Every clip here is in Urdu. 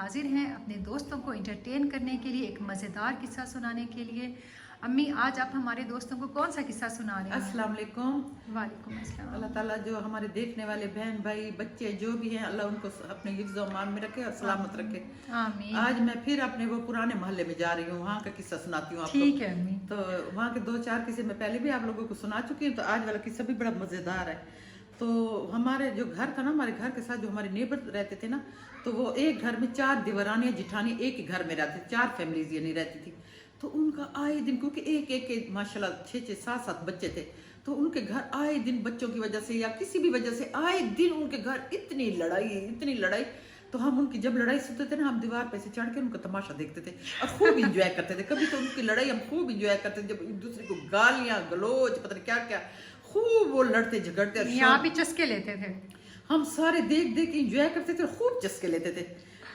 حاضر ہیں اپنے دوستوں کو انٹرٹین کرنے کے لیے، ایک مزیدار قصہ سنانے کے لیے۔ امی آج آپ ہمارے دوستوں کو کون سا قصہ سنا رہے ہیں؟ السلام علیکم۔ وعلیکم السلام۔ اللہ تعالیٰ جو ہمارے دیکھنے والے بہن بھائی بچے جو بھی ہیں، اللہ ان کو اپنے حفظ و امان میں رکھے اور سلامت رکھے۔ آمین۔ آج میں پھر اپنے وہ پرانے محلے میں جا رہی ہوں، وہاں کا قصہ سناتی ہوں آپ کو۔ ٹھیک ہے امی۔ تو وہاں کے 2-4 قصے میں پہلے بھی آپ لوگوں کو سنا چکی ہوں، تو آج والا قصہ بھی بڑا مزیدار ہے۔ تو ہمارے جو گھر تھا نا، ہمارے گھر کے ساتھ جو ہمارے نیبر رہتے تھے نا، تو وہ ایک گھر میں 4 دیورانیاں جٹھانی ایک ہی گھر میں رہتے، 4 فیملیز یعنی رہتی تھی۔ تو ان کا آئے دن، کیونکہ ایک ماشاءاللہ 6-6 7-7 بچے تھے، تو ان کے گھر آئے دن بچوں کی وجہ سے یا کسی بھی وجہ سے آئے دن ان کے گھر اتنی لڑائی۔ تو ہم ان کی جب لڑائی سنتے تھے نا، ہم دیوار پہ سے چڑھ کے ان کا تماشا دیکھتے تھے اور خوب انجوائے کرتے تھے۔ کبھی تو ان کی لڑائی ہم خوب انجوائے کرتے تھے، جب ایک دوسرے کو گالیاں گلوچ پتہ نہیں کیا کیا خوب وہ لڑتے جھگڑتے، اور یہاں بھی چسکے لیتے تھے۔ ہم سارے دیکھ کے انجوائے کرتے تھے اور خوب چسکے لیتے تھے۔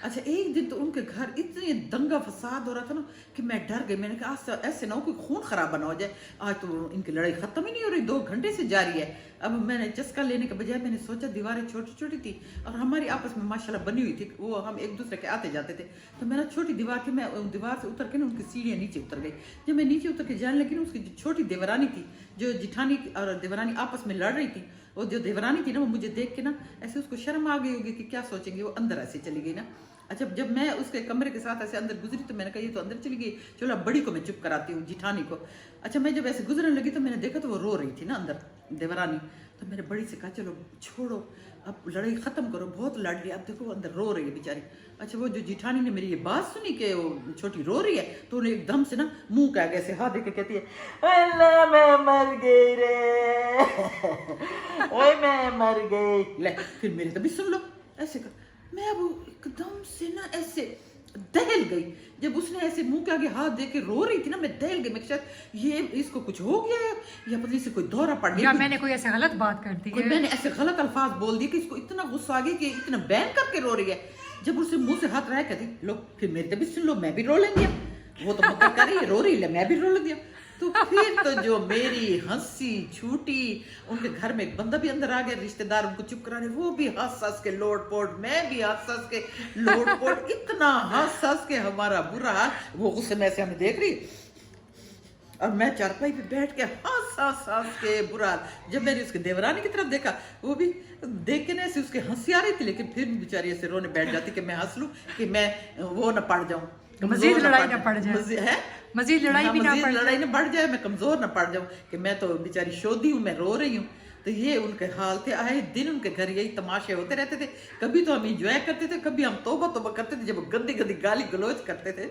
اچھا ایک دن تو ان کے گھر اتنے دنگا فساد ہو رہا تھا نا کہ میں ڈر گئی۔ میں نے کہا آج ایسے نہ ہو کوئی خون خرابہ نہ ہو جائے، آج تو ان کی لڑائی ختم ہی نہیں ہو رہی، 2 گھنٹے سے جاری ہے۔ اب میں نے چسکا لینے کے بجائے میں نے سوچا دیواریں چھوٹی تھی اور ہماری آپس میں ماشاءاللہ بنی ہوئی تھی، وہ ہم ایک دوسرے کے آتے جاتے تھے، تو میرا چھوٹی دیوار تھی، میں دیوار سے اتر کے نا ان کی سیڑھیاں نیچے اتر گئی۔ جب میں نیچے اتر کے جانے لگی نا، اس کی جو چھوٹی دیورانی تھی، جو جٹھانی اور دیورانی آپس میں لڑ رہی تھی، وہ جو دیورانی تھی نا، وہ مجھے دیکھ کے نا ایسے اس کو شرم آ گئی ہوگی کہ کیا سوچیں گے، وہ اندر ایسے چلی گئی نا۔ اچھا جب میں اس کے کمرے کے ساتھ ایسے اندر گزری تو میں نے کہا یہ تو اندر چلی گئی، چلو اب بڑی کو میں چپ کراتی ہوں، جٹھانی کو۔ اچھا میں جب ایسے گزرنے لگی تو میں نے دیکھا تو وہ رو رہی تھی نا اندر دیورانی، تو میں نے بڑی سے کہا چلو چھوڑو اب لڑائی ختم کرو، بہت لڑ لی، اب دیکھو وہ اندر رو رہی ہے بیچاری۔ اچھا وہ جو جٹھانی نے میری یہ بات سنی کہ وہ چھوٹی رو رہی ہے، تو انہیں ایک دم سے نا منہ کے آگے سے ہاتھ دے کے کہتی ہے اللہ میں مر گئی رے، اوے میں مر گئی۔ لے پھر میرے تو بھی سن لو ایسے کہا۔ میں اب ایک دم سے نا ایسے دہل گئی، جب اس نے ایسے منہ کے آگے ہاتھ دے کے رو رہی تھی نا، میں دہل گئی۔ میں شاید یہ اس کو کچھ ہو گیا ہے یا پتہ نہیں سے کوئی دورہ پڑ گیا، یا میں نے کوئی ایسے غلط بات کر دی، میں نے ایسے غلط الفاظ بول دیے کہ اس کو اتنا غصہ آ گیا کہ اتنا بین کر کے رو رہی ہے۔ جب اسے منہ سے ہاتھ رہا کہتی لو پھر میری طبیعت سن لو، میں بھی رو لیں گے، وہ تو مکر کر رہی ہے، رو رہی ہے، میں بھی رو لیں گے۔ تو پھر تو جو میری ہنسی چھوٹی، ان کے گھر میں ایک بندہ بھی اندر آ گیا، رشتہ دار ان کو چپ کرانے، وہ بھی ہنس کے لوٹ پوٹ، میں بھی ہنس کے لوٹ پوٹ، اتنا ہنس کے ہمارا برا حال۔ وہ غصے میں سے ہمیں دیکھ رہی اور میں چارپائی پہ بیٹھ کے ہنس کے برا حال۔ جب میں نے اس کے دیورانی کی طرف دیکھا، وہ بھی دیکھ کے ایسے اس کے ہنسی آ رہی تھی، لیکن پھر بھی بیچاری ایسے رونے بیٹھ جاتی کہ میں ہنس لوں کہ میں وہ نہ پڑ جاؤں، مزید لڑائی نہ پڑ جائے، مزید لڑائی بھی نہ بڑھ جائے، میں کمزور نہ پڑ جاؤں کہ میں تو بیچاری شودی ہوں، میں رو رہی ہوں۔ تو یہ ان کے حال تھے، آئے دن ان کے گھر یہی تماشے ہوتے رہتے تھے۔ کبھی تو ہم انجوائے کرتے تھے، کبھی ہم توبہ کرتے تھے جب وہ گندی گالی گلوچ کرتے تھے۔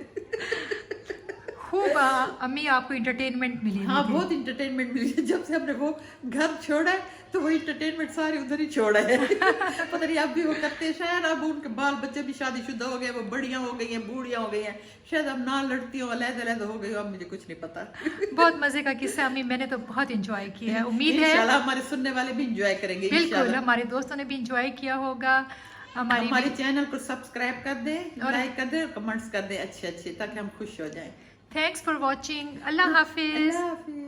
خوب امی آپ کو انٹرٹینمنٹ ملی؟ ہاں بہت انٹرٹینمنٹ ملی ہے، جب سے ہم نے وہ گھر چھوڑا ہے تو وہ انٹرٹینمنٹ سارے ادھر ہی چھوڑا ہے۔ پتہ نہیں اب بھی وہ کرتے ہیں، شاید اب ان کے بال بچے بھی شادی شدہ ہو گئے، وہ بڑیاں ہو گئی ہیں، بوڑھیاں ہو گئی ہیں، شاید اب نہ لڑتی ہوں، علیحدہ ہو گئی ہو، اب مجھے کچھ نہیں پتا۔ بہت مزے کا قصہ امی، میں نے تو بہت انجوائے کیا ہے، امید ہے انشاءاللہ ہمارے سننے والے بھی انجوائے کریں گے۔ بالکل ہمارے دوستوں نے بھی انجوائے کیا ہوگا۔ ہمارے چینل کو سبسکرائب کر دیں، لائک کر دیں اور کمنٹس کر دیں اچھے تاکہ ہم خوش ہو جائیں۔ Thanks for watching. اللہ حافظ۔ اللہ حافظ۔